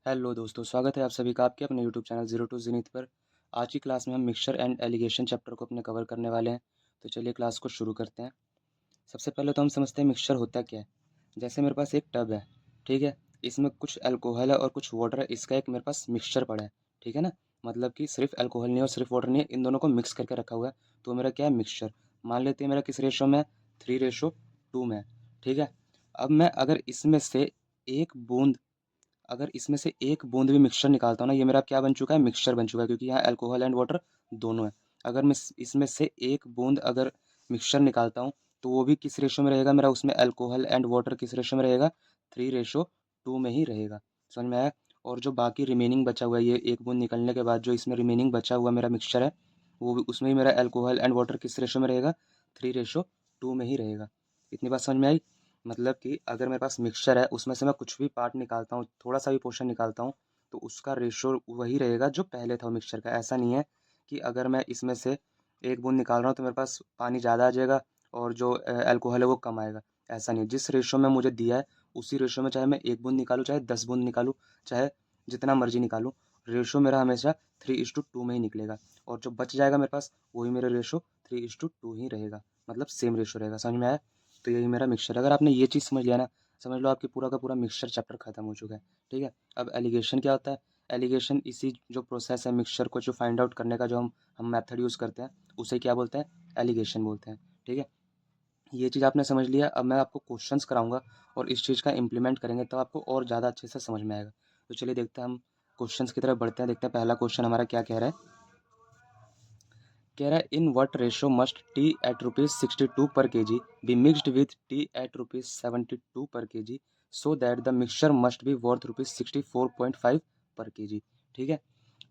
Hello दोस्तों, स्वागत है आप सभी का आपके अपने यूट्यूब चैनल जीरो टू ज़ीनिथ पर। आज की क्लास में हम मिक्सचर एंड एलिगेशन चैप्टर को अपने कवर करने वाले हैं। तो चलिए क्लास को शुरू करते हैं। सबसे पहले तो हम समझते हैं मिक्सचर होता क्या है। जैसे मेरे पास एक टब है, ठीक है। इसमें कुछ अल्कोहल है और कुछ वाटर है, इसका एक मेरे पास मिक्सचर पड़ा है, ठीक है ना। मतलब कि सिर्फ अल्कोहल नहीं है और सिर्फ वाटर नहीं है, इन दोनों को मिक्स करके रखा हुआ है। तो मेरा क्या है, मिक्सचर। मान लेते हैं मेरा किस रेशो में है, 3:2 में है, ठीक है। अब मैं अगर इसमें से एक बूंद भी मिक्सचर निकालता हूँ ना, ये मेरा क्या बन चुका है, मिक्सचर बन चुका है, क्योंकि यहाँ अल्कोहल एंड वाटर दोनों है। अगर मैं इसमें से एक बूंद अगर मिक्सचर निकालता हूँ, तो वो भी किस रेशो में रहेगा मेरा, उसमें अल्कोहल एंड वाटर किस रेशो में रहेगा, 3:2 में ही रहेगा। समझ में आया। और जो बाकी रिमेनिंग बचा हुआ है, ये एक बूंद निकलने के बाद जो इसमें रिमेनिंग बचा हुआ मेरा मिक्सचर है, वो भी उसमें ही मेरा अल्कोहल एंड वाटर किस रेशो में रहेगा, 3:2 में ही रहेगा। इतनी बात समझ में आई। मतलब कि अगर मेरे पास मिक्सचर है, उसमें से मैं कुछ भी पार्ट निकालता हूँ, थोड़ा सा भी पोर्शन निकालता हूँ, तो उसका रेशो वही रहेगा जो पहले था मिक्सचर का। ऐसा नहीं है कि अगर मैं इसमें से एक बूंद निकाल रहा हूँ तो मेरे पास पानी ज़्यादा आ जाएगा और जो अल्कोहल है वो कम आएगा। ऐसा नहीं है। जिस रेशो में मुझे दिया है, उसी रेशो में चाहे मैं एक बूंद निकालूँ, चाहे 10 बूंद निकालूँ, चाहे जितना मर्जी निकालूँ, रेशो मेरा हमेशा 3:2 में ही निकलेगा। और जो बच जाएगा मेरे पास, वही मेरा रेशो 3:2 ही रहेगा। मतलब सेम रेशो रहेगा। समझ में आया। तो यही मेरा मिक्सचर। अगर आपने ये चीज़ समझ लिया ना, समझ लो आपकी पूरा का पूरा मिक्सचर चैप्टर खत्म हो चुका है, ठीक है। अब एलिगेशन क्या होता है। एलिगेशन इसी जो प्रोसेस है मिक्सचर को जो फाइंड आउट करने का, जो हम मेथड यूज़ करते हैं, उसे क्या बोलते हैं, एलिगेशन बोलते हैं, ठीक है। ये चीज़ आपने समझ लिया। अब मैं आपको क्वेश्चंस कराऊंगा और इस चीज़ का इम्प्लीमेंट करेंगे तो आपको और ज़्यादा अच्छे से समझ में आएगा। तो चलिए देखते हैं, हम क्वेश्चंस की तरफ बढ़ते हैं। देखते हैं पहला क्वेश्चन हमारा क्या कह रहा है। कह रहा है, in what ratio must tea at ₹62 per K G be mixed with tea at ₹72 per K G so that the mixture must be worth ₹64.5 per K जी, ठीक है।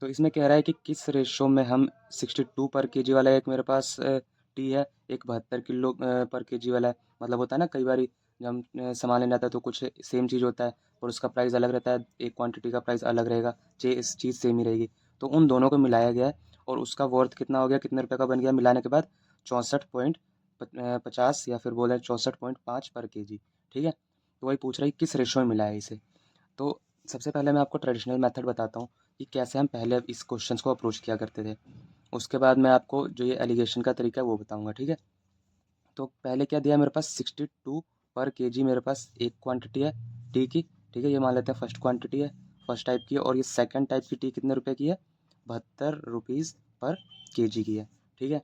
तो इसमें कह रहा है कि किस रेशो में हम 62 पर के जी वाला, एक मेरे पास टी है, एक 72 किलो पर के जी वाला है। मतलब होता है ना, कई बार जब हम सामान लेने जाता है तो कुछ सेम चीज़ होता है और उसका प्राइस अलग रहता है, एक क्वांटिटी का प्राइस अलग रहेगा, इस चीज़ सेम ही रहेगी। तो उन दोनों को मिलाया गया है और उसका वर्थ कितना हो गया, कितने रुपए का बन गया मिलाने के बाद, 64.50 या फिर बोले 64.5 पर के जी, ठीक है। तो वही पूछ रही किस रेशो में मिला है इसे। तो सबसे पहले मैं आपको ट्रेडिशनल मेथड बताता हूँ कि कैसे हम पहले इस क्वेश्चन को अप्रोच किया करते थे। उसके बाद मैं आपको जो ये एलिगेशन का तरीका है वो बताऊंगा, ठीक है। तो पहले क्या दिया मेरे पास, 62 पर केजी मेरे पास एक क्वांटिटी है टी की, ठीक है। ये मान लेते हैं फर्स्ट क्वांटिटी है, फर्स्ट टाइप की है। और ये सेकंड टाइप की टी कितने रुपए की है, 72 रुपीज़ पर केजी की है, ठीक है।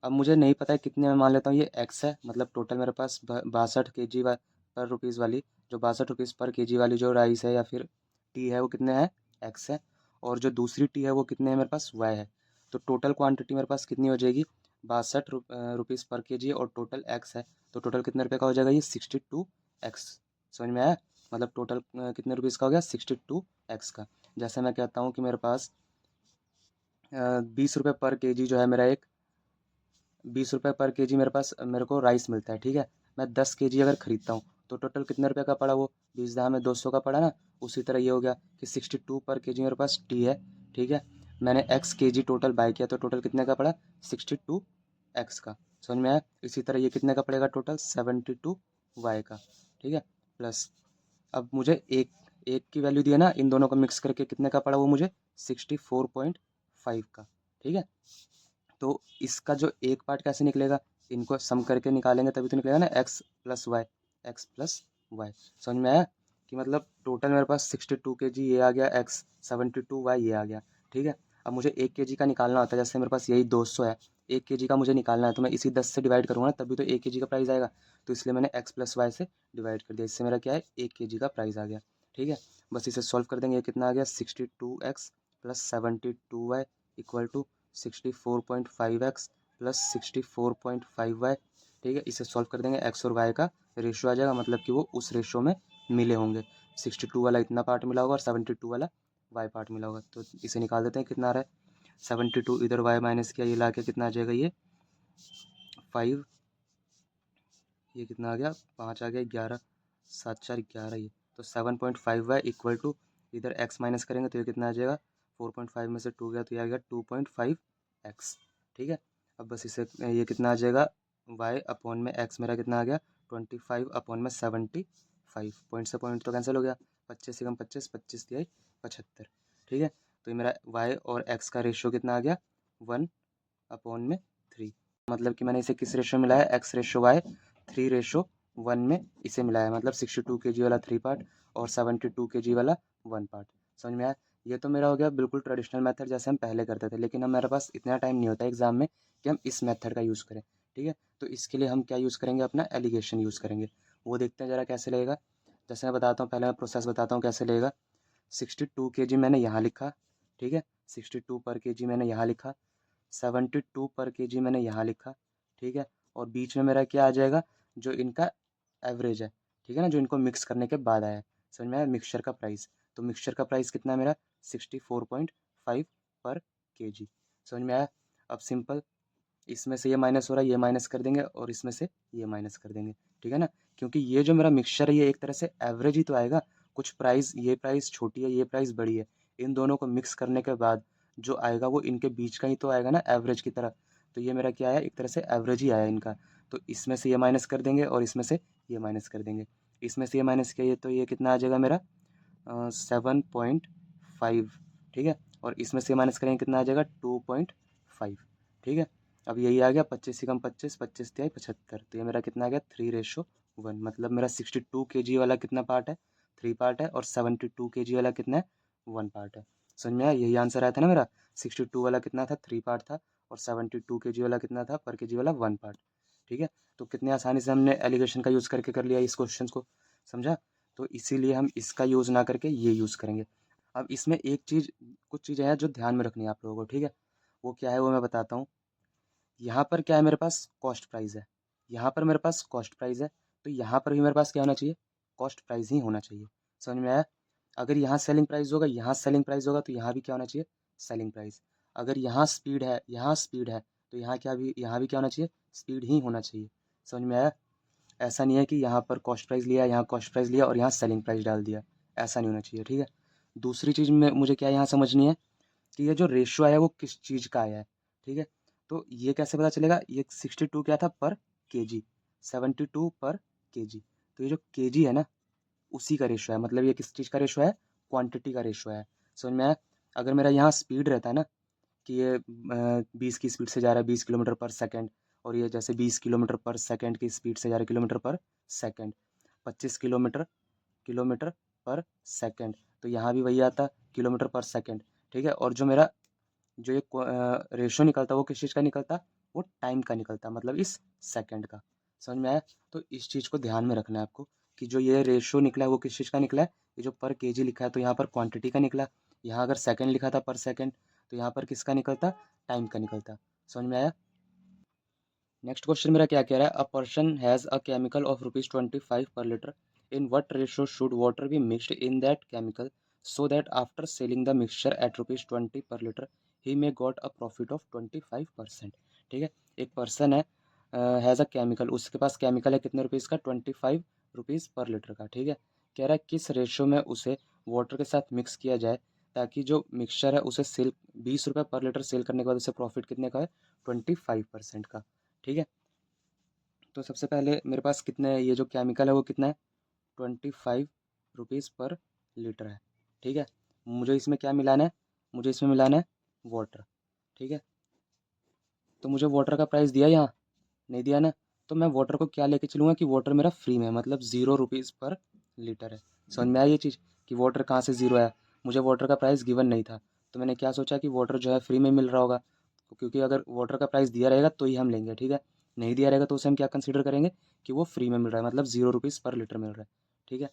अब मुझे नहीं पता है कितने में, मान लेता हूँ ये एक्स है, मतलब टोटल मेरे पास 62 केजी पर रुपीज़ वाली, जो 62 रुपीज़ पर केजी वाली जो राइस है या फिर टी है, वो कितने है, एक्स है। और जो दूसरी टी है वो कितने है मेरे पास, वाई है। तो टोटल क्वांटिटी मेरे पास कितनी हो जाएगी, 62 रुपीज़ पर केजी, और टोटल एक्स है। तो टोटल कितने रुपए का हो जाएगा, ये 62x। समझ में आया। मतलब टोटल कितने रुपीज़ का हो गया, 62x का। जैसे मैं कहता हूँ कि मेरे पास 20 रुपये पर केजी जो है मेरा एक, 20 रुपये पर केजी मेरे पास मेरे को राइस मिलता है, ठीक है। मैं 10 केजी अगर खरीदता हूँ तो टोटल कितने रुपए का पड़ा, वो 20 में 200 का पड़ा ना। उसी तरह ये हो गया कि 62 पर केजी मेरे पास टी है, ठीक है। मैंने एक्स केजी टोटल बाय किया तो टोटल कितने का पड़ा, 62x का। समझ में आया। इसी तरह ये कितने का पड़ेगा, टोटल 72y का, ठीक है। प्लस अब मुझे एक एक की वैल्यू दी है ना, इन दोनों को मिक्स करके कितने का पड़ा वो मुझे, 64.5 का, ठीक है। तो इसका जो एक पार्ट कैसे निकलेगा, इनको सम करके निकालेंगे तभी तो निकलेगा ना, x+y। समझ में आया कि मतलब टोटल मेरे पास 62 केजी ये आ गया, x 72y ये आ गया, ठीक है। अब मुझे 1 केजी का निकालना होता है, जैसे मेरे पास यही 200 है, 1 केजी का मुझे निकालना है, तो मैं इसी 10 से डिवाइड करूँगा ना, तभी तो 1 केजी का प्राइस आएगा। तो इसलिए मैंने x+y से डिवाइड कर दिया, इससे मेरा क्या है, 1 केजी का प्राइस आ गया, ठीक है। बस इसे सॉल्व कर देंगे। ये कितना आ गया, 62x plus 72y equal to 64.5x plus 64.5y, ठीक है। इसे सॉल्व कर देंगे, एक्स और वाई का रेशियो आ जाएगा, मतलब कि वो उस रेशियो में मिले होंगे। 62 वाला इतना पार्ट मिला होगा और 72 वाला वाई पार्ट मिला होगा। तो इसे निकाल देते हैं, कितना आ रहा है, 72 इधर वाई माइनस किया, ये ला के कितना आ जाएगा, ये 5, ये कितना आ गया, 5 आ गया, 11, 7 4 11 ये। तो 7.5y इक्वल टू, इधर x माइनस करेंगे तो ये कितना आ जाएगा, 4.5 में से 2 गया तो ये आ गया 2.5x, ठीक है। अब बस इसे ये कितना आ जाएगा, y अपॉन में x मेरा कितना आ गया, 25 अपॉन में 75, पॉइंट से पॉइंट तो कैंसिल हो गया, 25 एकम 25, 25 तिहाई 75, ठीक है। तो ये मेरा y और x का रेशियो कितना आ गया 1/3, मतलब कि मैंने इसे किस रेशियो में मिलाया, x रेशियो y 3:1 में इसे मिलाया, मतलब 62 kg वाला 3 पार्ट और 72 kg वाला 1 पार्ट। समझ में आया। ये तो मेरा हो गया बिल्कुल ट्रेडिशनल मेथड जैसे हम पहले करते थे, लेकिन अब मेरे पास इतना टाइम नहीं होता एग्जाम में कि हम इस मेथड का यूज़ करें, ठीक है। तो इसके लिए हम क्या यूज़ करेंगे, अपना एलिगेशन यूज़ करेंगे। वो देखते हैं ज़रा कैसे लगेगा। जैसे मैं बताता हूँ, पहले मैं प्रोसेस बताता हूँ कैसे लगेगा। 62 kg मैंने यहाँ लिखा, ठीक है, 62 पर kg मैंने यहाँ लिखा, 72 पर kg मैंने यहाँ लिखा, ठीक है। और बीच में मेरा क्या आ जाएगा, जो इनका एवरेज है, ठीक है ना, जो इनको मिक्स करने के बाद आया है। समझ में आया, मिक्सचर का प्राइस। तो मिक्सचर का प्राइस कितना है मेरा 64.5 पर kg। समझ में आया। अब सिंपल, इसमें से ये माइनस हो रहा है, ये माइनस कर देंगे और इसमें से ये माइनस कर देंगे, ठीक है ना। क्योंकि ये जो मेरा मिक्सचर है ये एक तरह से एवरेज ही तो आएगा। कुछ प्राइस, ये प्राइस छोटी है, ये प्राइस बड़ी है, इन दोनों को मिक्स करने के बाद जो आएगा वो इनके बीच का ही तो आएगा ना, एवरेज की तरह। तो ये मेरा क्या आया, एक तरह से एवरेज ही आया इनका। तो इसमें से ये माइनस कर देंगे और इसमें से ये माइनस कर देंगे। इसमें से ये माइनस किया तो ये कितना आ जाएगा मेरा 7.5, ठीक है। और इसमें से माइनस करेंगे कितना आ जाएगा 2.5, ठीक है। अब यही आ गया 25 एकम 25, 25 तिहाई 75। तो ये मेरा कितना आ गया 3:1, मतलब मेरा 62 kg वाला कितना पार्ट है, 3 पार्ट है, और 72 kg वाला कितना है 1 पार्ट है। समझ में आया, यही आंसर आया था ना मेरा। 62 वाला कितना था, 3 पार्ट था, और 72 kg वाला कितना था, पर kg वाला 1 पार्ट, ठीक है। तो कितने आसानी से हमने एलिगेशन का यूज़ करके कर लिया इस क्वेश्चन को, समझा। तो इसीलिए हम इसका यूज़ ना करके ये यूज़ करेंगे। अब इसमें एक चीज़, कुछ चीज़ें हैं जो ध्यान में रखनी है आप लोगों को, ठीक है। वो क्या है वो मैं बताता हूँ। यहाँ पर क्या है, मेरे पास कॉस्ट प्राइस है, यहाँ पर मेरे पास कॉस्ट प्राइस है, तो यहाँ पर भी मेरे पास क्या होना चाहिए, कॉस्ट प्राइस ही होना चाहिए। समझ में आया। अगर यहाँ सेलिंग प्राइस होगा, यहाँ सेलिंग प्राइस होगा, तो यहाँ भी क्या होना चाहिए, सेलिंग प्राइस। अगर यहाँ स्पीड है, यहाँ स्पीड है, तो यहाँ क्या भी, यहाँ भी क्या होना चाहिए, स्पीड ही होना चाहिए। समझ में आया। ऐसा नहीं है कि यहाँ पर कॉस्ट प्राइस लिया, यहाँ कॉस्ट प्राइस लिया और यहाँ सेलिंग प्राइस डाल दिया, ऐसा नहीं होना चाहिए, ठीक है। दूसरी चीज़ में मुझे क्या यहाँ समझनी है कि ये जो रेशियो आया वो किस चीज़ का आया है, ठीक है। तो ये कैसे पता चलेगा, ये 62 क्या था पर केजी, 72 पर केजी। तो ये जो केजी है ना, उसी का रेशियो है, मतलब ये किस चीज़ का रेशियो है, क्वांटिटी का रेशियो है। समझ में आया। अगर मेरा यहाँ स्पीड रहता है ना, कि ये 20 की स्पीड से जा रहा है 20 किलोमीटर पर सेकेंड, और ये जैसे 20 किलोमीटर पर सेकेंड की स्पीड से जा रहा है किलोमीटर पर सेकेंड, 25 किलोमीटर पर सेकेंड, तो यहाँ भी वही आता किलोमीटर पर सेकेंड, ठीक है। और जो मेरा, जो ये रेशियो निकलता वो किस चीज़ का निकलता, वो टाइम का निकलता, मतलब इस सेकंड का। समझ में आया। तो इस चीज़ को ध्यान में रखना है आपको कि जो ये रेशियो निकला है वो किस चीज़ का निकला है, ये जो पर केजी लिखा है तो यहाँ पर क्वांटिटी का निकला, यहाँ अगर सेकंड लिखा था पर सेकंड, तो यहाँ पर किसका निकलता, टाइम का निकलता। समझ में आया। नेक्स्ट क्वेश्चन मेरा क्या कह रहा है, a person has a chemical of ₹25 पर litre, in what ratio should water be mixed in that chemical so that after selling the mixture eight ₹20 पर litre he may got a profit of 25%, ठीक है। एक person है, has a chemical, उसके पास chemical है कितने rupees का, ₹25 पर लीटर का, ठीक है। कह रहा है किस रेशियो में उसे वाटर के साथ मिक्स किया जाए ताकि जो मिक्सचर है उसे सेल ₹20 पर लीटर सेल करने के बाद उसे प्रॉफिट कितने का है, 25% का, ठीक है। तो सबसे पहले मेरे पास कितने, ये जो केमिकल है वो कितना है, ₹25 पर लीटर है, ठीक है। मुझे इसमें क्या मिलाना है, मुझे इसमें मिलाना है वाटर, ठीक है। तो मुझे वाटर का प्राइस दिया यहाँ, नहीं दिया ना। तो मैं वाटर को क्या लेके चलूँगा कि वाटर मेरा फ्री में है, मतलब ₹0 पर लीटर है। समझ में आई ये चीज़ कि वाटर कहाँ से ज़ीरो आया, मुझे वाटर का प्राइस गिवन नहीं था, तो मैंने क्या सोचा कि वाटर जो है फ्री में मिल रहा होगा, क्योंकि अगर वाटर का प्राइस दिया रहेगा तो ही हम लेंगे, ठीक है। नहीं दिया रहेगा तो उसे हम क्या कंसिडर करेंगे कि वो फ्री में मिल रहा है, मतलब ₹0 पर लीटर मिल रहा है, ठीक है।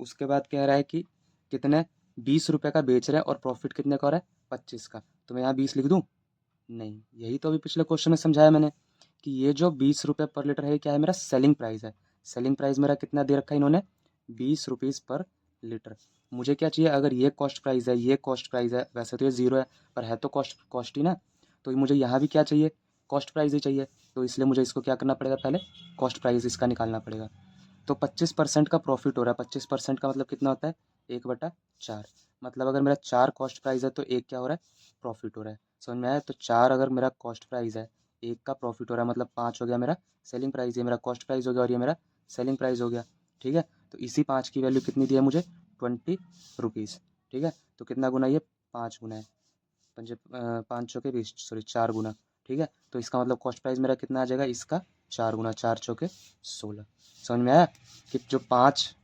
उसके बाद कह रहा है कि कितने, ₹20 का बेच रहे हैं और प्रॉफिट कितने का हो रहा है, 25 का। तो मैं यहाँ 20 लिख दूँ, नहीं, यही तो अभी पिछले क्वेश्चन में समझाया मैंने कि ये जो ₹20 पर लीटर है क्या है, मेरा सेलिंग प्राइस है। सेलिंग प्राइस मेरा कितना दे रखा है इन्होंने, ₹20 पर लीटर। मुझे क्या चाहिए, अगर ये कॉस्ट प्राइस है, ये कॉस्ट प्राइस है, वैसे तो ये ज़ीरो है पर है तो कॉस्ट कॉस्ट ही ना, तो मुझे यहाँ भी क्या चाहिए, कॉस्ट प्राइस ही चाहिए। तो इसलिए मुझे इसको क्या करना पड़ेगा, पहले कॉस्ट प्राइस इसका निकालना पड़ेगा। तो 25% का प्रॉफिट हो रहा है, 25% का मतलब कितना होता है, 1/4, मतलब अगर मेरा 4 कॉस्ट प्राइस है तो एक क्या हो रहा है, प्रॉफिट हो रहा है। समझ में आया। तो 4 अगर मेरा कॉस्ट प्राइस है, एक का प्रॉफिट हो रहा है, मतलब 5 हो गया मेरा सेलिंग प्राइस, ये मेरा कॉस्ट प्राइस हो गया और ये मेरा सेलिंग प्राइस हो गया, ठीक है। तो इसी 5 की वैल्यू कितनी दी है मुझे, ₹20। ठीक है, तो कितना गुना ये 5 गुना है, पंजे 5 चौके 20, सॉरी 4 गुना। ठीक है, तो इसका मतलब कॉस्ट प्राइस मेरा कितना आ जाएगा इसका 4 गुना, 4 चौके 16। समझ में आया कि जो 5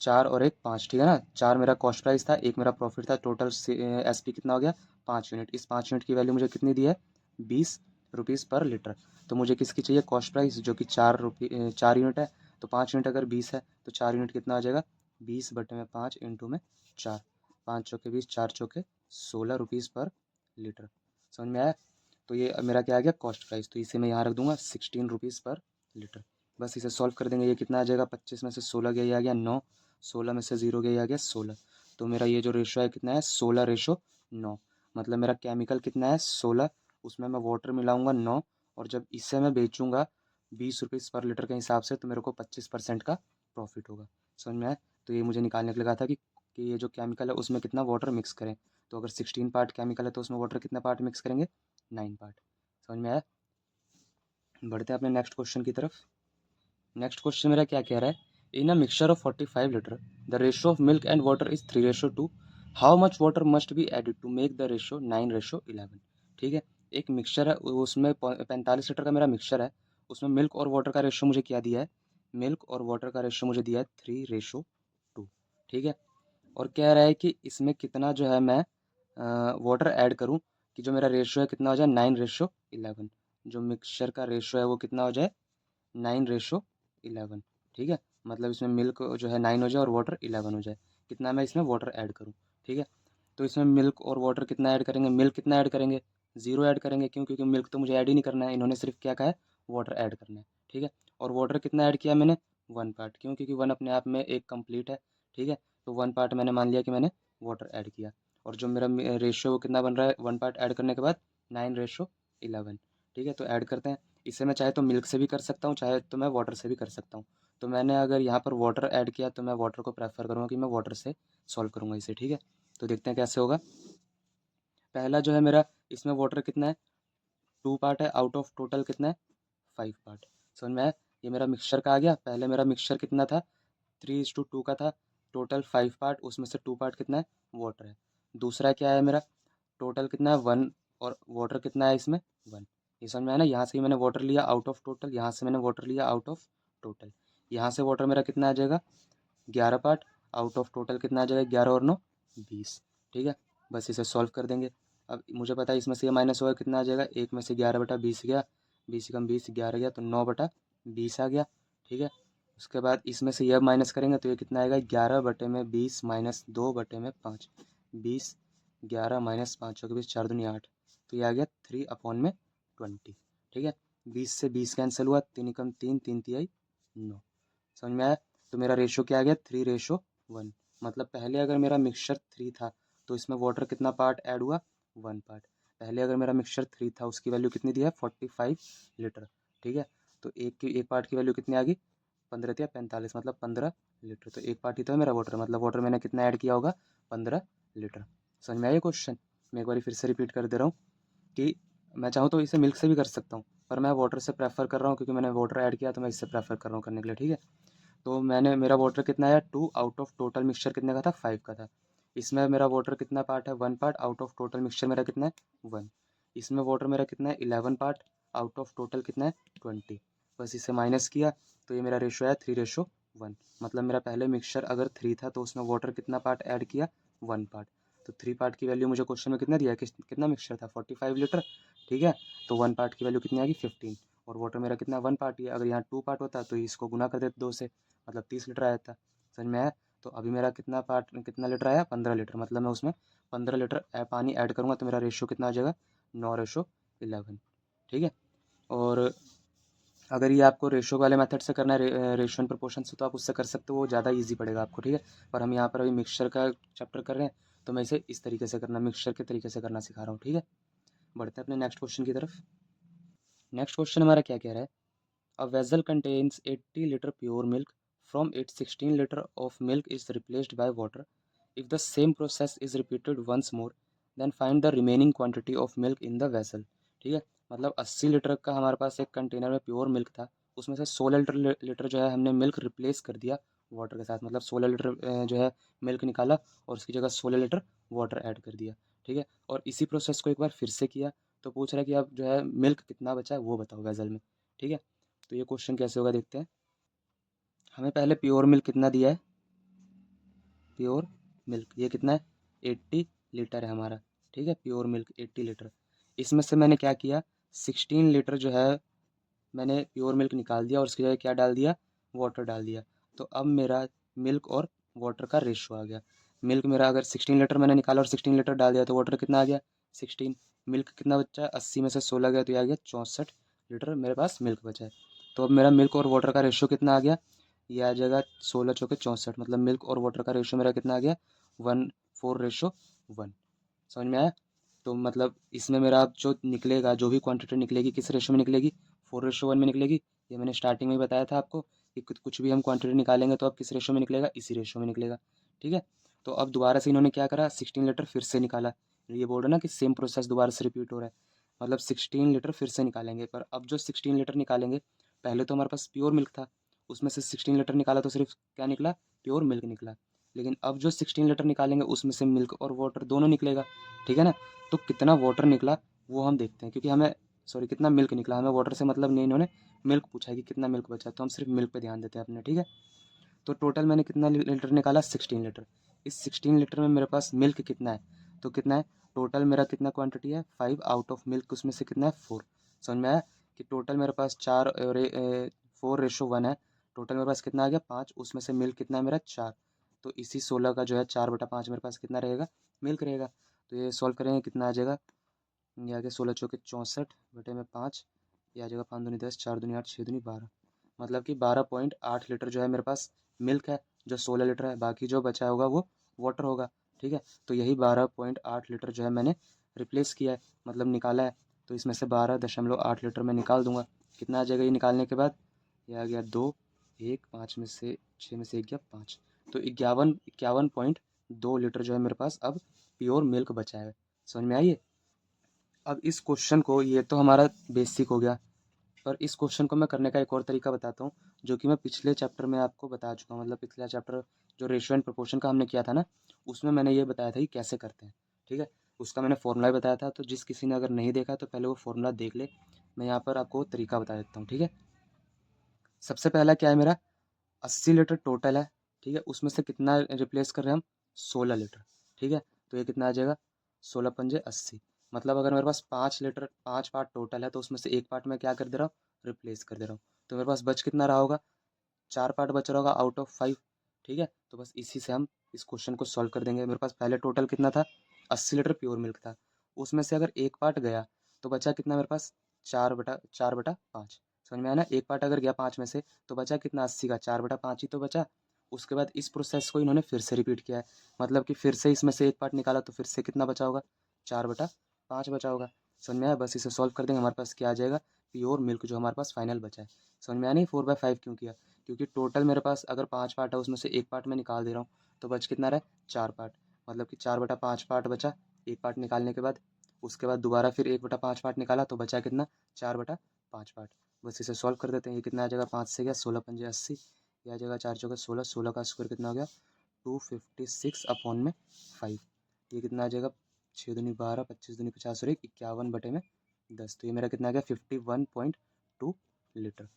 4 और एक 5, ठीक है ना, 4 मेरा कॉस्ट प्राइस था, एक मेरा प्रॉफिट था, टोटल एस पी कितना हो गया 5 यूनिट। इस 5 यूनिट की वैल्यू मुझे कितनी दी है 20 रुपीज़ पर लीटर। तो मुझे किसकी चाहिए कॉस्ट प्राइस जो कि 4 यूनिट है, तो 5 यूनिट अगर 20 है तो 4 यूनिट कितना आ जाएगा 20/5 इंटू में 4, 5 चौके 20, 4 चौके 16 रुपीज़ पर लीटर। समझ में आया। तो ये मेरा क्या आ गया कॉस्ट प्राइस, तो इसे मैं यहाँ रख दूंगा 16 रुपीज़ पर लीटर। बस इसे सॉल्व कर देंगे, ये कितना आ जाएगा 25 में से 16 गया, ये आ गया 9, 16 में से 0 गया, ये आ गया 16। तो मेरा ये जो रेशो है कितना है 16:9। मतलब मेरा केमिकल कितना है 16, उसमें मैं वाटर मिलाऊंगा 9, और जब इसे मैं बेचूंगा 20 रुपीज़ पर लीटर के हिसाब से तो मेरे को 25% का प्रॉफिट होगा। समझ में आया। तो ये मुझे निकालने के लिए कहा था कि ये जो केमिकल है उसमें कितना वाटर मिक्स करें। तो अगर 16 पार्ट केमिकल है तो उसमें वाटर कितना पार्ट मिक्स करेंगे 9 पार्ट। समझ में आया। बढ़ते हैं अपने नेक्स्ट क्वेश्चन की तरफ। नेक्स्ट क्वेश्चन मेरा क्या कह रहा है, in a mixture of 45 litre the ratio of milk and water is 3:2, how much water must be added to make the ratio 9:11। ठीक है, एक मिक्सचर है, उसमें 45 लीटर का मेरा मिक्सचर है, उसमें मिल्क और वाटर का रेशो मुझे क्या दिया है, मिल्क और वाटर का रेशो मुझे दिया है 3:2। ठीक है, और कह रहा है कि इसमें कितना जो है मैं वाटर ऐड करूं कि जो मेरा रेशो है कितना हो जाए 9:11, जो मिक्सचर का रेशो है वो कितना हो जाए 9:11। ठीक है, मतलब इसमें मिल्क जो है 9 हो जाए और वाटर 11 हो जाए, कितना मैं इसमें वाटर ऐड करूँ। ठीक है, तो इसमें मिल्क और वाटर कितना ऐड करेंगे, मिल्क कितना ऐड करेंगे 0 ऐड करेंगे, क्यों, क्योंकि मिल्क तो मुझे ऐड ही नहीं करना है, इन्होंने सिर्फ क्या कहा है वाटर ऐड करना है। ठीक है, और वाटर कितना ऐड किया मैंने 1 पार्ट, क्यों, क्योंकि 1 अपने आप में एक कंप्लीट है। ठीक है, तो 1 पार्ट मैंने मान लिया कि मैंने वाटर ऐड किया, और जो मेरा रेशियो वो कितना बन रहा है 1 पार्ट ऐड करने के बाद 9:11। ठीक है, तो ऐड करते हैं। इसे मैं चाहे तो मिल्क से भी कर सकता हूँ, चाहे तो मैं वाटर से भी कर सकता हूँ। तो मैंने अगर यहाँ पर वाटर ऐड किया तो मैं वाटर को प्रेफर करूँगा कि मैं वाटर से सॉल्व करूँगा इसे। ठीक है, तो देखते हैं कैसे होगा। पहला जो है मेरा, इसमें वाटर कितना है 2 पार्ट है, आउट ऑफ टोटल कितना है 5 पार्ट। समझ में आया। ये मेरा मिक्सचर का आ गया। पहले मेरा मिक्सचर कितना था 3:2 का था, टोटल 5 पार्ट, उसमें से 2 पार्ट कितना है वाटर है। दूसरा क्या है मेरा, टोटल कितना है 1, और वाटर कितना है इसमें 1। ये समझ में आया ना, यहाँ से ही मैंने वाटर लिया आउट ऑफ टोटल, यहाँ से मैंने वाटर लिया आउट ऑफ टोटल। यहाँ से वाटर मेरा कितना आ जाएगा 11 पार्ट, आउट ऑफ टोटल कितना आ जाएगा 11 और 9 20। ठीक है, बस इसे सॉल्व कर देंगे। अब मुझे पता है इसमें से ये माइनस होगा कितना आ जाएगा, 1 में से 11/20 गया, 20 कम 20 11 गया, तो 9/20 आ गया। ठीक है, उसके बाद इसमें से यह माइनस करेंगे तो ये कितना आएगा 11/20 माइनस 2/5, 20 11 माइनस 5 चौके 20 4 दूनी 8, तो ये आ गया 3/20। ठीक है, 20 से 20 कैंसिल हुआ, 3 कम 3 3 तिहाई 9। समझ में आया। तो मेरा रेशो क्या आ गया 3:1। मतलब पहले अगर मेरा मिक्सचर 3 था तो इसमें वाटर कितना पार्ट ऐड हुआ 1 पार्ट। पहले अगर मेरा मिक्सचर 3 था उसकी वैल्यू कितनी दी है 45 लीटर। ठीक है, तो एक पार्ट की वैल्यू कितनी आ गई 15 या 45, मतलब 15 लीटर। तो एक पार्ट ही तो है मेरा वाटर, मतलब वाटर मैंने कितना ऐड किया होगा 15 लीटर। समझ में आया क्वेश्चन। मैं एक बार फिर से रिपीट कर दे रहा हूँ कि मैं चाहूँ तो इसे मिल्क से भी कर सकता हूँ, पर मैं वाटर से प्रेफर कर रहा हूँ क्योंकि मैंने वाटर ऐड किया, तो मैं इससे प्रेफर कर रहा हूँ करने के लिए। ठीक है, तो मैंने मेरा वाटर कितना आया 2, आउट ऑफ टोटल मिक्सचर कितने का था 5 का था। इसमें मेरा वाटर कितना पार्ट है 1 part, out of total mixture मेरा कितना है 1। इसमें वाटर मेरा कितना है 11 पार्ट, आउट ऑफ टोटल कितना है 20। बस इसे माइनस किया तो ये मेरा रेशो है 3:1। मतलब मेरा पहले मिक्सचर अगर 3 था तो उसमें वाटर कितना पार्ट ऐड किया 1 पार्ट। तो 3 पार्ट की वैल्यू मुझे क्वेश्चन में कितना दिया है, कितना मिक्सचर था 45 लीटर। ठीक है, तो 1 पार्ट की वैल्यू कितनी आ गई 15, और वाटर मेरा कितना 1 पार्ट ही है। अगर यहाँ 2 पार्ट होता तो इसको गुना कर देते 2 से, मतलब 30 लीटर आया था। समझ में आया। तो अभी मेरा कितना लीटर आया 15 लीटर, मतलब मैं उसमें 15 लीटर पानी ऐड करूँगा तो मेरा रेशो कितना आ जाएगा 9:11। ठीक है, और अगर ये आपको रेशो वाले मेथड से करना है रेशो एंड प्रोपोर्शन से तो आप उससे कर सकते हो, वो ज़्यादा ईजी पड़ेगा आपको। ठीक है, पर हम यहाँ पर अभी मिक्सचर का चैप्टर कर रहे हैं तो मैं इसे इस तरीके से करना, मिक्सचर के तरीके से करना सिखा रहा हूँ। ठीक है, बढ़ते हैं अपने नेक्स्ट क्वेश्चन की तरफ। नेक्स्ट क्वेश्चन हमारा क्या कह रहा है, A vessel contains 80 liter pure milk. From it, 16 liter of milk is replaced by water. If the same process is repeated once more, then find the remaining quantity of milk in the vessel. ठीक है, मतलब 80 litre का हमारे पास एक container में pure milk था, उसमें से 16 लीटर जो है हमने मिल्क रिप्लेस कर दिया वाटर के साथ, मतलब 16 लीटर जो है मिल्क निकाला और उसकी जगह 16 लीटर वाटर ऐड कर दिया। ठीक है, और इसी प्रोसेस को एक बार फिर से किया तो पूछ रहा है कि अब जो है मिल्क कितना बचा है वो बताओ वेसल में। ठीक है, तो ये क्वेश्चन कैसे होगा देखते हैं। हमें पहले प्योर मिल्क कितना दिया है, प्योर मिल्क ये कितना है 80 लीटर है हमारा। ठीक है, प्योर मिल्क 80 लीटर। इसमें से मैंने क्या किया, 16 लीटर जो है मैंने प्योर मिल्क निकाल दिया और उसकी जगह क्या डाल दिया, वाटर डाल दिया। तो अब मेरा मिल्क और वाटर का रेशो आ गया। मिल्क मेरा अगर 16 लीटर मैंने निकाला और 16 लीटर डाल दिया तो वाटर कितना आ गया 16। मिल्क कितना बचा, 80 में से 16 गया तो ये आ गया 64 लीटर मेरे पास मिल्क बचा है। तो अब मेरा मिल्क और वाटर का रेशो कितना आ गया, ये आ जाएगा 16 चौके 64, मतलब मिल्क और वाटर का रेशो मेरा कितना आ गया 1:4:1। समझ में आया। तो मतलब इसमें मेरा अब जो निकलेगा, जो भी क्वांटिटी निकलेगी किस रेशो में निकलेगी, 4:1 में निकलेगी। ये मैंने स्टार्टिंग में ही बताया था आपको कि कुछ भी हम क्वांटिटी निकालेंगे तो अब किस रेशो में निकलेगा, इसी रेशो में निकलेगा। ठीक है, तो अब दोबारा से इन्होंने क्या करा, 16 लीटर फिर से निकाला। ये बोल रहे ना कि सेम प्रोसेस दोबारा से रिपीट हो रहा है, मतलब 16 लीटर फिर से निकालेंगे। पर अब जो 16 लीटर निकालेंगे, पहले तो हमारे पास प्योर मिल्क था, उसमें से 16 लीटर निकाला तो सिर्फ क्या निकला, प्योर मिल्क निकला। लेकिन अब जो 16 लीटर निकालेंगे उसमें से मिल्क और वाटर दोनों निकलेगा। ठीक है ना, तो कितना वाटर निकला वो हम देखते हैं, क्योंकि हमें सॉरी कितना मिल्क निकला, हमें वाटर से मतलब नहीं, इन्होंने मिल्क पूछा है कि कितना मिल्क बचा, तो हम सिर्फ मिल्क पे ध्यान देते हैं अपने। ठीक है, तो टोटल मैंने कितना लीटर निकाला, 16 लीटर। इस 16 लीटर में मेरे पास मिल्क कितना है, तो कितना है टोटल मेरा कितना क्वांटिटी है 5 आउट ऑफ मिल्क उसमें से कितना है 4। समझ में आया कि टोटल मेरे पास 4 और 4:1 है। टोटल मेरे पास कितना आ गया 5, उसमें से मिल्क कितना है मेरा 4। तो इसी 16 का जो है 4/5 मेरे पास कितना रहेगा, मिल्क रहेगा। तो ये सॉल्व करेंगे कितना आ जाएगा, ये आ गया 16 चौके 64 बटे में 5, ये आ जाएगा 5 दूनी 10, 4 दूनी 8, 6 दूनी 12, मतलब कि 12.8 लीटर जो है मेरे पास मिल्क है, जो 16 लीटर है। बाकी जो बचा होगा वो वाटर होगा। ठीक है, तो यही 12.8 लीटर जो है मैंने रिप्लेस किया है, मतलब निकाला है। तो इसमें से 12.8 लीटर मैं निकाल दूंगा। कितना आ जाएगा ये निकालने के बाद, ये आ गया 2, 1, 5 में से 6 में से 1 गया 5, तो 51.2 लीटर जो है मेरे पास अब प्योर मिल्क बचा है। समझ में आई है। अब इस क्वेश्चन को, ये तो हमारा बेसिक हो गया, पर इस क्वेश्चन को मैं करने का एक और तरीका बताता हूँ, जो कि मैं पिछले चैप्टर में आपको बता चुका हूँ। मतलब पिछला चैप्टर जो रेशियो एंड प्रोपोर्शन का हमने किया था ना, उसमें मैंने ये बताया था कि कैसे करते हैं। ठीक है, उसका मैंने फॉर्मूला बताया था, तो जिस किसी ने अगर नहीं देखा तो पहले वो फॉर्मूला देख ले। मैं यहाँ पर आपको तरीका बता देता हूँ। ठीक है, सबसे पहला क्या है मेरा, 80 लीटर टोटल है। ठीक है, उसमें से कितना रिप्लेस कर रहे हैं हम, 16 लीटर। ठीक है, तो ये कितना आ जाएगा 16 पंजे 80, मतलब अगर मेरे पास 5 लीटर 5 पार्ट टोटल है तो उसमें से एक पार्ट मैं क्या कर दे रहा हूँ, रिप्लेस कर दे रहा हूँ। तो मेरे पास बच कितना रहा होगा, 4 पार्ट बच रहा होगा आउट ऑफ 5। ठीक है, तो बस इसी से हम इस क्वेश्चन को सॉल्व कर देंगे। मेरे पास पहले टोटल कितना था, 80 लीटर प्योर मिल्क था, उसमें से अगर एक पार्ट गया तो बचा कितना मेरे पास, 4/5। समझ में आया ना, एक पार्ट अगर गया 5 में से तो बचा कितना, 80 का 4/5 ही तो बचा। उसके बाद इस प्रोसेस को इन्होंने फिर से रिपीट किया है, मतलब कि फिर से इसमें से एक पार्ट निकाला तो फिर से कितना बचा होगा, 4/5 बचा होगा। समझ में आया, बस इसे सॉल्व कर देंगे, हमारे पास क्या आ जाएगा, प्योर मिल्क जो हमारे पास फाइनल बचा है। समझ में आया नहीं 4/5 क्यों किया, क्योंकि टोटल मेरे पास अगर 5 पार्ट है उसमें से एक पार्ट मैं निकाल दे रहा हूँ, तो बच कितना रहा, 4 पार्ट, मतलब कि 4/5 पार्ट बचा एक पार्ट निकालने के बाद। उसके बाद दोबारा फिर 1/5 पार्ट निकाला तो बचा कितना, 4/5 पार्ट। बस इसे सॉल्व कर देते हैं, ये कितना आ जाएगा, 5 से गया 16 पंजे 80, ये आ जाएगा 4 चौके 16, 16 का स्क्वायर कितना हो गया 256/5। ये कितना आ जाएगा, 6 दूनी 12, 25 दूनी 50 और 1 51 बटे में 10। तो ये मेरा कितना आ गया 51.2 लीटर।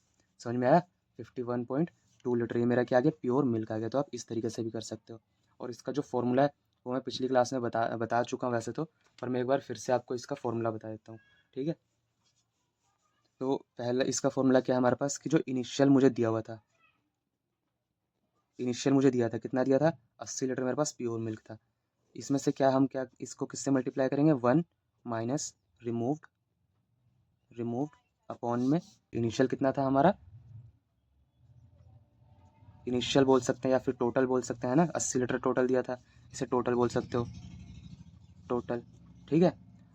समझ में आया, 51.2 लीटर ये मेरा क्या आ गया, प्योर मिल्क आ गया। तो आप इस तरीके से भी कर सकते हो। और इसका जो फॉर्मूला है वो मैं पिछली क्लास में बता चुका हूँ वैसे तो, पर मैं एक बार फिर से आपको इसका फॉर्मूला बता देता हूँ। ठीक है, तो पहला इसका फॉर्मूला क्या है हमारे पास, कि जो इनिशियल मुझे दिया हुआ था, इनिशियल मुझे दिया था कितना दिया था, 80 लीटर मेरे पास प्योर मिल्क था। इसमें से क्या हम क्या इसको किससे मल्टीप्लाई करेंगे, 1 माइनस रिमूव्ड रिमूव्ड अपॉन में इनिशियल कितना था हमारा, इनिशियल बोल सकते हैं या फिर टोटल बोल सकते हैं ना, 80 लीटर टोटल दिया था, इसे टोटल बोल सकते हो, टोटल। ठीक है,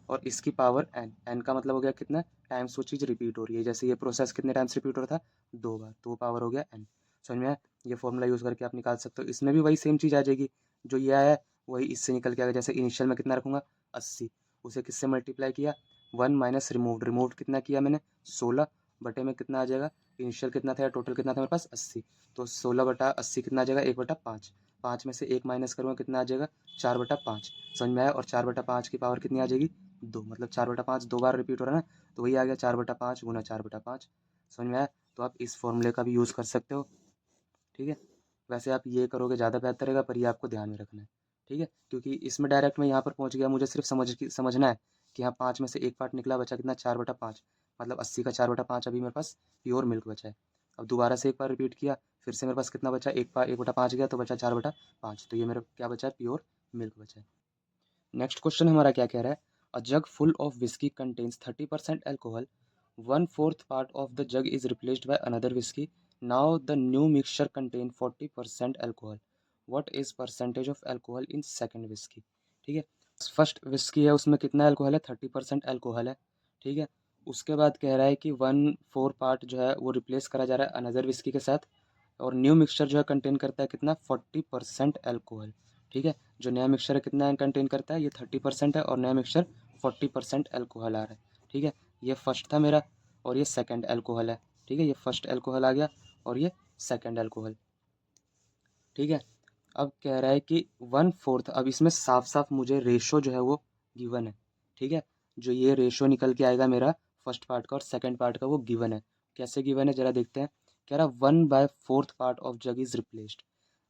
और इसकी पावर एन, एन का मतलब हो गया कितना टाइम्स वो चीज़ रिपीट हो रही है। जैसे ये प्रोसेस कितने टाइम्स रिपीट हो रहा था, 2 बार, तो वो पावर हो गया एन। समझ में आया, ये फॉर्मूला यूज़ करके आप निकाल सकते हो। इसमें भी वही सेम चीज़ आ जाएगी, जो ये आया है वही इससे निकल के आएगा। जैसे इनिशियल में कितना रखूँगा 80, उसे किससे मल्टीप्लाई किया, 1 माइनस रिमूव्ड, रिमूव्ड कितना किया मैंने 16 बटे में कितना आ जाएगा इनिशियल कितना था या टोटल कितना था मेरे पास 80, तो 16/80 कितना आ जाएगा 1/5। 5 में से 1 माइनस करूँगा कितना आ जाएगा 4/5। समझ में आया? और 4/5 की पावर कितनी आ जाएगी 2, मतलब 4/5 2 बार रिपीट हो रहा है ना, तो वही आ गया 4/5 गुना 4/5। समझ में आया? तो आप इस फॉर्मूले का भी यूज़ कर सकते हो। ठीक है, वैसे आप ये करोगे ज़्यादा बेहतर रहेगा, पर ये आपको ध्यान में रखना है। ठीक है, क्योंकि इसमें डायरेक्ट मैं यहाँ पर पहुँच गया, मुझे सिर्फ समझना है कि यहाँ 5 में से एक पार्ट निकला, बचा कितना 4/5, मतलब 80 का 4/5 अभी मेरे पास प्योर मिल्क बचा है। अब दोबारा से एक बार रिपीट किया, फिर से मेरे पास कितना बचा, 1/5 गया तो बचा 4/5, तो ये मेरा क्या बचा है, प्योर मिल्क बचा है। नेक्स्ट क्वेश्चन हमारा क्या कह रहा है, a jug full of whisky contains 30% alcohol, 1/4 part of the jug is replaced by another whisky, now the new mixture contain 40% alcohol, what is percentage of alcohol in second whisky. ठीक है, first whisky है उसमें कितना alcohol है, 30% alcohol है। ठीक है, उसके बाद कह रहा है कि 1/4 पार्ट जो है वो रिप्लेस करा जा रहा है अनदर विस्की के साथ, और न्यू मिक्सचर जो है कंटेन करता है कितना 40% एल्कोहल। ठीक है, जो नया मिक्सचर है कितना कंटेन करता है, ये 30% है, और नया मिक्सचर 40% एल्कोहल आ रहा है। ठीक है, ये फर्स्ट था मेरा, और ये सेकंड एल्कोहल है। ठीक है, ये फर्स्ट एल्कोहल आ गया और ये सेकंड एल्कोहल। ठीक है, अब कह रहा है कि 1/4, अब इसमें साफ साफ मुझे रेशो जो है वो गिवन है। ठीक है, जो ये रेशो निकल के आएगा मेरा फर्स्ट पार्ट का और सेकंड पार्ट का, वो गिवन है। कैसे गिवन है जरा देखते हैं। कह रहा 1/4 part of jug is replaced,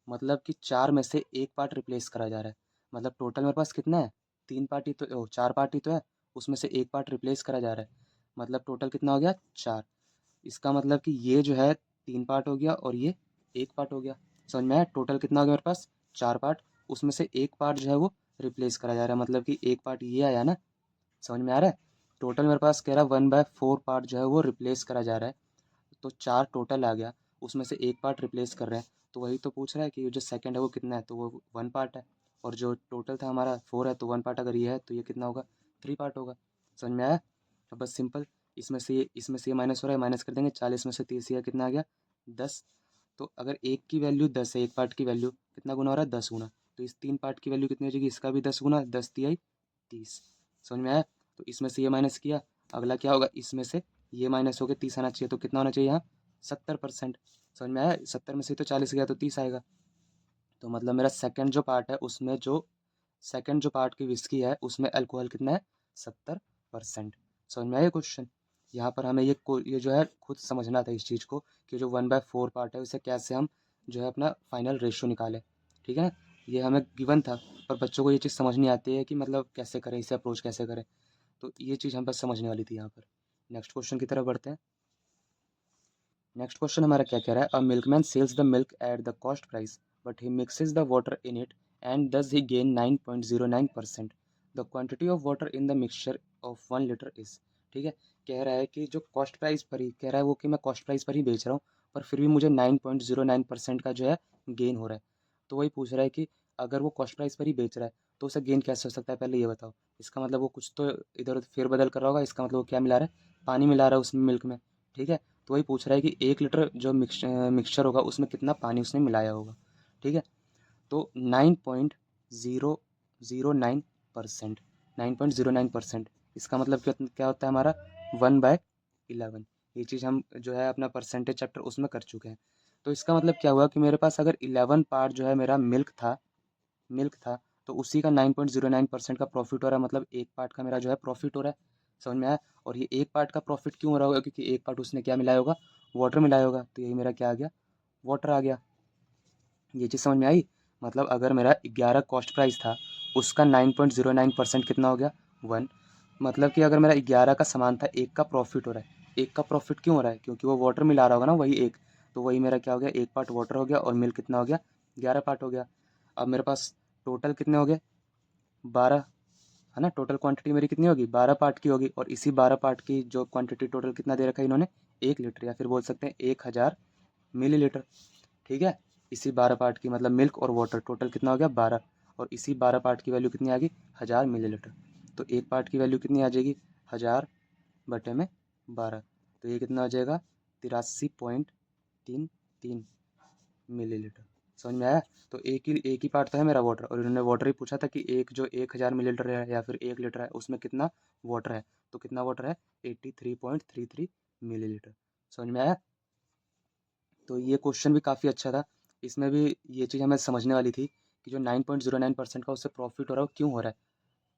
मतलब कि 4 में से एक पार्ट रिप्लेस करा जा रहा है। मतलब टोटल मेरे पास कितना है, 3 पार्ट ही तो 4 पार्ट ही तो है, उसमें से एक पार्ट रिप्लेस करा जा रहा है, मतलब टोटल कितना हो गया 4। इसका मतलब कि ये जो है 3 पार्ट हो गया और ये 1 पार्ट हो गया। समझ में आया? टोटल कितना हो गया मेरे पास 4 पार्ट, उसमें से एक पार्ट जो है वो रिप्लेस करा जा रहा है, मतलब कि एक पार्ट ये आया ना। समझ में आ रहा है? टोटल मेरे पास कह रहा है 1/4 पार्ट जो है वो रिप्लेस करा जा रहा है, तो 4 टोटल आ गया, उसमें से एक पार्ट रिप्लेस कर रहे हैं, तो वही तो पूछ रहा है कि जो सेकंड है वो कितना है, तो वो 1 पार्ट है, और जो टोटल था हमारा 4 है, तो 1 पार्ट अगर ये है तो ये कितना होगा 3 पार्ट होगा। समझ में आया? अब बस सिंपल, इसमें से ये माइनस हो रहा है, माइनस कर देंगे, 40 में से 30 या कितना आ गया 10। तो अगर एक की वैल्यू 10 है, एक पार्ट की वैल्यू कितना गुना हो रहा है 10 गुना, तो इस 3 पार्ट की वैल्यू कितनी हो जाएगी, इसका भी 10 गुना, 10 तिया 30। समझ में आया? तो इसमें से ये माइनस किया, अगला क्या होगा, इसमें से ये माइनस हो गया 30 आना चाहिए, तो कितना होना चाहिए यहाँ 70%। समझ में आया? 70 में से तो 40 गया तो 30 आएगा। तो मतलब मेरा सेकंड जो पार्ट है उसमें जो सेकंड जो पार्ट की विस्की है उसमें अल्कोहल कितना है 70%। समझ में आया क्वेश्चन? यहाँ पर हमें ये जो है खुद समझना था इस चीज़ को, कि जो 1/4 पार्ट है उसे कैसे हम जो है अपना फाइनल रेशियो निकालें। ठीक है ना, ये हमें गिवन था, पर बच्चों को ये चीज़ समझ नहीं आती है कि मतलब कैसे करें, इसे अप्रोच कैसे करें, तो ये चीज़ हम बस समझने वाली थी यहाँ पर। नेक्स्ट क्वेश्चन की तरफ बढ़ते हैं। नेक्स्ट क्वेश्चन हमारा क्या कह रहा है, a milkman sells the milk at the cost price but he mixes the water in it and thus he gain 9.09%, the quantity of water in the mixture of 1 litre is. ठीक है, कह रहा है कि जो कॉस्ट प्राइस पर ही कह रहा है वो, कि मैं कॉस्ट प्राइस पर ही बेच रहा हूँ, पर फिर भी मुझे 9.09% का जो है गेन हो रहा है। तो वही पूछ रहा है कि अगर वो कॉस्ट प्राइस पर ही बेच रहा है तो उसे गेन कैसे हो सकता है, पहले ये बताओ। इसका मतलब वो कुछ तो इधर उधर फेरबदल कर रहा होगा, इसका मतलब वो क्या मिला रहा है, पानी मिला रहा है उसमें मिल्क में। ठीक है, तो वही पूछ रहा है कि 1 लीटर जो मिक्सचर होगा उसमें कितना पानी उसने मिलाया होगा। ठीक है, तो 9.009%, 9.09%, इसका मतलब क्या क्या होता है हमारा 1/11। ये चीज़ हम जो है अपना परसेंटेज चैप्टर उसमें कर चुके हैं। तो इसका मतलब क्या हुआ कि मेरे पास अगर 11 पार्ट जो है मेरा मिल्क था, तो उसी का 9.09% का प्रॉफिट हो रहा है, मतलब एक पार्ट का मेरा जो है प्रॉफिट हो रहा है। समझ में आया? और ये एक पार्ट का प्रॉफिट क्यों हो रहा होगा, क्योंकि एक पार्ट उसने क्या मिलाया होगा, वाटर मिलाया होगा, तो यही मेरा क्या आ गया, वाटर आ गया। ये चीज़ समझ में आई? मतलब अगर मेरा 11 कॉस्ट प्राइस था, उसका 9.09% कितना हो गया 1, मतलब कि अगर मेरा 11 का सामान था, एक का प्रॉफिट हो रहा है। एक का प्रॉफिट क्यों हो रहा है, क्योंकि वो वाटर मिला रहा होगा ना, वही एक, तो वही मेरा क्या हो गया, एक पार्ट वाटर हो गया, और मिल्क कितना हो गया 11 पार्ट हो गया। अब मेरे पास टोटल कितने हो गए 12, है ना, टोटल क्वांटिटी मेरी कितनी होगी 12 पार्ट की होगी, और इसी 12 पार्ट की जो क्वांटिटी टोटल कितना दे रखा है इन्होंने 1 लीटर, या फिर बोल सकते हैं 1000 मिलीलीटर। ठीक है, इसी 12 पार्ट की मतलब मिल्क और वाटर टोटल कितना हो गया 12, और इसी 12 पार्ट की वैल्यू कितनी आ गई 1000 मिलीलीटर। तो एक पार्ट की वैल्यू कितनी आ जाएगी 1000/12, तो ये कितना आ जाएगा 83.33 मिलीलीटर। समझ में आया? तो एक ही पार्ट तो है मेरा वाटर, और इन्होंने वाटर ही पूछा था कि एक जो 1000 मिलीलीटर है या फिर 1 लीटर है उसमें कितना वाटर है, तो कितना वाटर है 83.33 मिलीलीटर। समझ में आया? तो ये क्वेश्चन भी काफ़ी अच्छा था। इसमें भी ये चीज़ हमें समझने वाली थी कि जो 9.09% का उससे प्रॉफिट हो रहा है वो क्यों हो रहा है।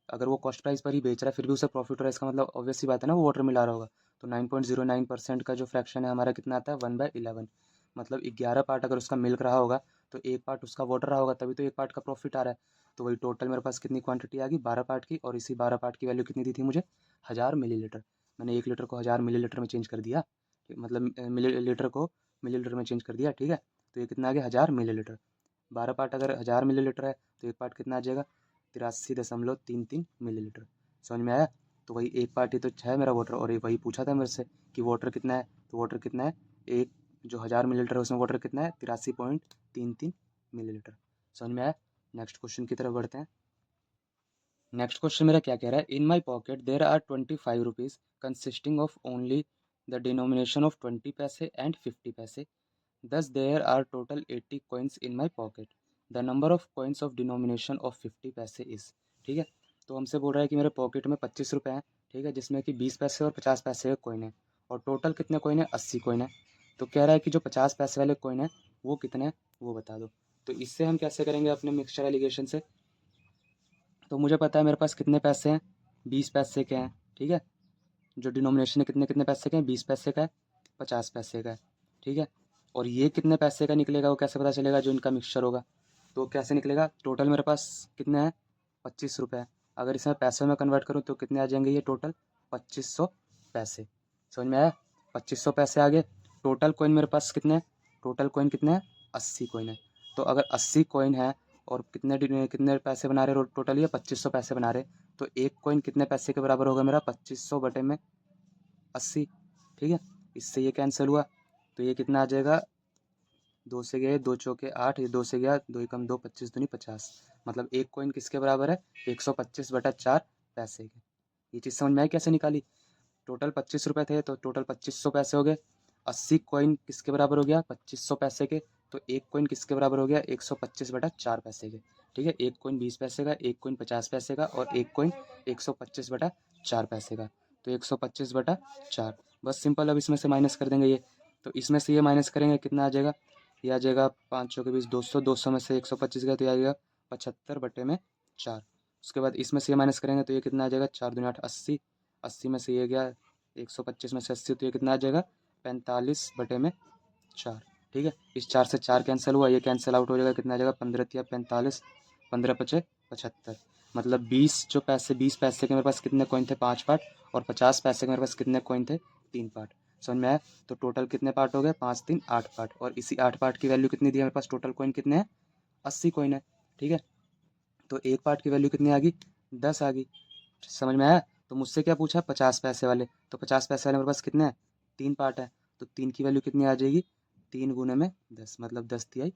अगर वो कॉस्ट प्राइस पर ही बेच रहा है फिर भी उसे प्रॉफिट हो रहा है, इसका मतलब ऑब्वियस सी बात है ना, वो वाटर मिला रहा होगा। तो 9.09% का जो फ्रैक्शन है हमारा कितना आता है, 1/11। मतलब 11 पार्ट अगर उसका मिल्क रहा होगा तो एक पार्ट उसका वाटर रहा होगा, तभी तो एक पार्ट का प्रॉफिट आ रहा है। तो वही टोटल मेरे पास कितनी क्वांटिटी आ गई, 12 पार्ट की, और इसी 12 पार्ट की वैल्यू कितनी दी थी मुझे, 1000 मिलीलीटर। मैंने 1 लीटर को 1000 मिलीलीटर में चेंज कर दिया, मतलब मिलीलीटर को मिलीलीटर में चेंज कर दिया, ठीक है। तो ये कितना आ गया, 1000 मिलीलीटर। 12 पार्ट अगर 1000 मिलीलीटर है तो एक पार्ट कितना आ जाएगा, 83.33 मिलीलीटर। समझ में आया। तो वही एक पार्ट ही तो है मेरा वाटर, और ये वही पूछा था मेरे से कि वाटर कितना है, तो वाटर कितना है, एक जो 1000 मिलीलीटर है उसमें वाटर कितना है, 83.33 मिलीलीटर। समझ में आया। नेक्स्ट क्वेश्चन की तरफ बढ़ते हैं। नेक्स्ट क्वेश्चन मेरा क्या कह रहा है, in my pocket there are 25 rupees consisting of only the denomination of 20 paise and 50 पैसे। Thus there are total 80 coins in my pocket. The number of coins of denomination of 50 पैसे is। ठीक है। तो हमसे बोल रहा है कि मेरे पॉकेट में 25 रुपये हैं, ठीक है, जिसमें कि 20 पैसे और 50 पैसे के कॉइन है, और टोटल कितने कॉइन है, 80 कॉइन है। तो कह रहा है कि जो 50 पैसे वाले कॉइन है वो कितने हैं वो बता दो। तो इससे हम कैसे करेंगे अपने मिक्सचर एलिगेशन से। तो मुझे पता है मेरे पास कितने पैसे हैं, 20 पैसे के हैं, ठीक है। जो डिनोमिनेशन है कितने कितने पैसे के हैं, 20 पैसे का है, 50 पैसे का है, ठीक है। और ये कितने पैसे का निकलेगा वो कैसे पता चलेगा, जो इनका मिक्सचर होगा। तो कैसे निकलेगा, टोटल मेरे पास कितने हैं, 25 रुपये। अगर इसमें पैसे में कन्वर्ट करूँ तो कितने आ जाएंगे, ये टोटल 2500 पैसे। समझ में आया। 2500 पैसे आ गए। टोटल कॉइन मेरे पास कितने हैं, टोटल कॉइन कितने हैं, 80 कॉइन है। तो अगर 80 कॉइन है और कितने पैसे बना रहे टोटल, ये 2500 पैसे बना रहे, तो एक कॉइन कितने पैसे के बराबर होगा मेरा, 2500/80। ठीक है। इससे ये कैंसिल हुआ, तो ये कितना आ जाएगा, 2 से गए 2 चौके 8, ये 2 से गया, 2 एकम 2, 25 दूनी 50। मतलब एक कॉइन किसके बराबर है, 125/4 पैसे के। ये चीज़ समझ में आई कैसे निकाली। टोटल 25 रुपये थे तो टोटल 2500 पैसे हो गए। 80 कॉइन किसके बराबर हो गया, 2500 पैसे के। तो एक कॉइन किसके बराबर हो गया, 125/4 पैसे के। ठीक है। एक कॉइन 20 पैसे का, एक कॉइन 50 पैसे का, और एक कॉइन 125/4 पैसे का। तो 125/4, बस सिंपल। अब इसमें से माइनस कर देंगे ये। तो इसमें से ये माइनस करेंगे, कितना आ जाएगा, ये आ जाएगा 5 के 20, 200, 200 में से 125 गया तो ये आ जाएगा 75/4। उसके बाद इसमें से ये माइनस करेंगे तो ये कितना आ जाएगा, 4 दूनी 8, 80। 80 में से ये गया, 125 में से 80, तो ये कितना आ जाएगा, 45/4। ठीक है। इस 4 से 4 कैंसिल हुआ, ये कैंसिल आउट हो जाएगा, कितना आ जाएगा, 15×45, 15×5 = 75। मतलब 20 पैसे के मेरे पास कितने कॉइन थे, 5 पार्ट, और 50 पैसे के मेरे पास कितने कॉइन थे, 3 पार्ट। समझ में आया। तो टोटल कितने पार्ट हो गए, 5 3 8 पार्ट, और इसी 8 पार्ट की वैल्यू कितनी दी है मेरे पास, टोटल कॉइन कितने हैं, 80 कॉइन है। ठीक है। तो एक पार्ट की वैल्यू कितनी आ गई, 10 आ गई। समझ में आया। तो मुझसे क्या पूछा, 50 पैसे वाले। तो 50 पैसे वाले मेरे पास कितने हैं, 3 पार्ट है। तो 3 की वैल्यू कितनी आ जाएगी, 3 × 10, मतलब 10×3 =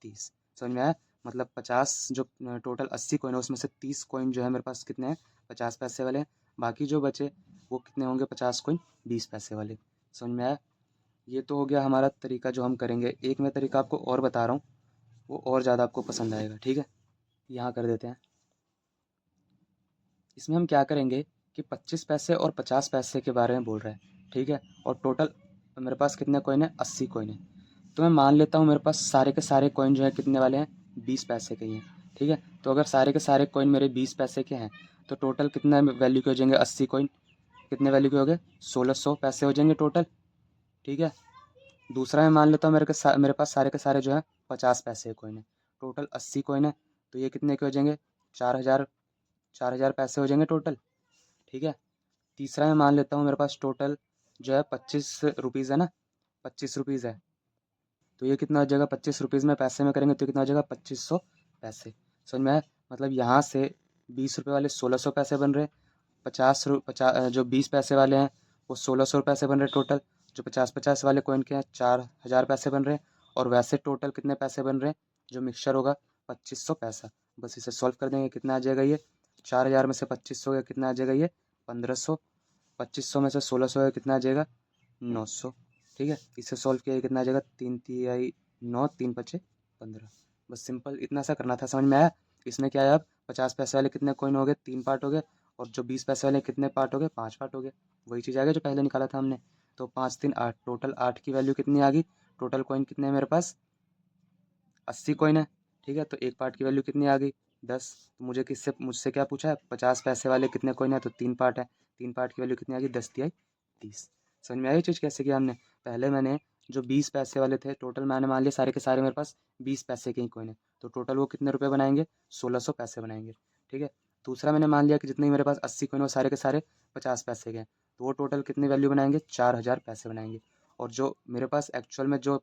30। समझ में आया। मतलब 50 जो टोटल 80 कॉइन है उसमें से 30 कॉइन जो है मेरे पास कितने हैं, 50 पैसे वाले हैं। बाकी जो बचे वो कितने होंगे, 50 कॉइन 20 पैसे वाले। समझ में आया। ये तो हो गया हमारा तरीका जो हम करेंगे। एक मैं तरीका आपको और बता रहा हूँ, वो और ज़्यादा आपको पसंद आएगा। ठीक है। यहाँ कर देते हैं। इसमें हम क्या करेंगे कि 25 पैसे और 50 पैसे के बारे में बोल रहे हैं, ठीक है। और टोटल मेरे पास कितने कॉइन है, 80 कॉइन है। तो मैं मान लेता हूँ मेरे पास सारे के सारे कॉइन जो है कितने वाले हैं, 20 पैसे के ही हैं। ठीक है। तो अगर सारे के सारे कॉइन मेरे 20 पैसे के हैं तो टोटल कितना वैल्यू के हो जाएंगे, 80 कॉइन कितने वैल्यू के हो गए, 1600 पैसे हो जाएंगे टोटल। ठीक है। दूसरा मैं मान लेता हूँ मेरे पास सारे के सारे जो है 50 पैसे के कॉइन है, टोटल 80 कॉइन है। तो ये कितने के हो जाएंगे, 4000, 4000 पैसे हो जाएंगे टोटल। ठीक है। तीसरा मैं मान लेता हूँ मेरे पास टोटल जो है 25 रुपीज़ है ना, 25 रुपीज़ है। तो ये कितना हो जाएगा, 25 रुपीज़ में पैसे में करेंगे तो कितना हो जाएगा, 2500 पैसे। समझ में आया। मतलब यहाँ से 20 रुपये वाले 1600 पैसे बन रहे, 50 जो 20 पैसे वाले हैं वो 1600 पैसे बन रहे टोटल। जो 50 50 वाले कॉइन के हैं 4000 पैसे बन रहे हैं। और वैसे टोटल कितने पैसे बन रहे हैं, जो मिक्सचर होगा 2500 पैसा। बस इसे सॉल्व कर देंगे, कितना आ जाएगा ये, 4000 में से 2500 गया, कितना आ जाएगा ये, 1500। 2500 में से 1600 गया, कितना आ जाएगा, 900। ठीक है। इसे सॉल्व किया कितना आ जाएगा, 3×3 = 9, 3×5 = 15। बस सिंपल इतना सा करना था। समझ में आया। इसमें क्या है, अब 50 पैसे वाले कितने कॉइन हो गए, 3 पार्ट हो गए। और जो 20 पैसे वाले कितने पार्ट हो गए, 5 पार्ट हो गए। वही चीज़ आ गई जो पहले निकाला था हमने। तो 5 3 8, टोटल 8 की वैल्यू कितनी आ गई, टोटल कॉइन कितने हैं मेरे पास, 80 कॉइन है। ठीक है, तो एक पार्ट की वैल्यू कितनी आ गई, 10। तो मुझसे क्या पूछा है, 50 पैसे वाले कितने कॉइन है, तो 3 पार्ट है। 3 पार्ट की वैल्यू कितनी आ गई, 10 तिहाई 30। समझ में आई चीज़ कैसे किया हमने। पहले मैंने जो 20 पैसे वाले थे, टोटल मैंने मान लिया सारे के सारे मेरे पास 20 पैसे के ही कॉइन है, तो टोटल वो कितने रुपए बनाएंगे, 1600 पैसे बनाएंगे। ठीक है, दूसरा मैंने मान लिया कि जितने मेरे पास 80 कॉइन वो सारे के सारे 50 पैसे के हैं, तो वो टोटल कितनी वैल्यू बनाएंगे, 4000 पैसे बनाएंगे। और जो मेरे पास एक्चुअल में जो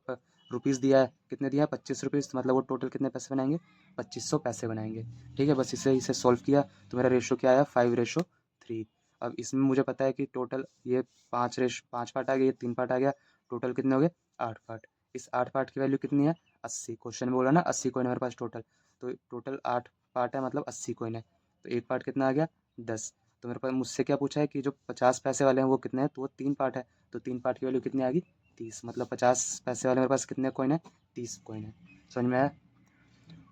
रुपीज़ दिया है, कितने दिया है, 25 रुपीज़, तो मतलब वो टोटल कितने पैसे बनाएंगे, 2500 पैसे बनाएंगे। ठीक है, बस इसे सॉल्व किया तो मेरा रेशो क्या आया, 5:3। अब इसमें मुझे पता है कि टोटल ये 5 पार्ट आ गया, ये 3 पार्ट आ गया, टोटल कितने हो गए, 8 पार्ट। इस 8 पार्ट की वैल्यू कितनी है, 80। क्वेश्चन में बोला ना 80 कॉइन मेरे पास टोटल, तो टोटल 8 पार्ट है, मतलब 80 कॉइन है। तो एक पार्ट कितना आ गया, 10। तो मेरे पास मुझसे क्या पूछा है कि जो 50 पैसे वाले हैं वो कितने हैं, तो वो 3 पार्ट है, तो 3 पार्ट की वैल्यू कितनी आ गई, 30। मतलब 50 पैसे वाले मेरे पास कितने कॉइन है, 30 कॉइन है। समझ में आया।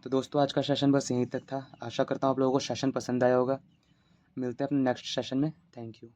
तो दोस्तों आज का सेशन बस यहीं तक था। आशा करता हूँ आप लोगों को सेशन पसंद आया होगा। मिलते हैं अपने नेक्स्ट सेशन में। Thank you.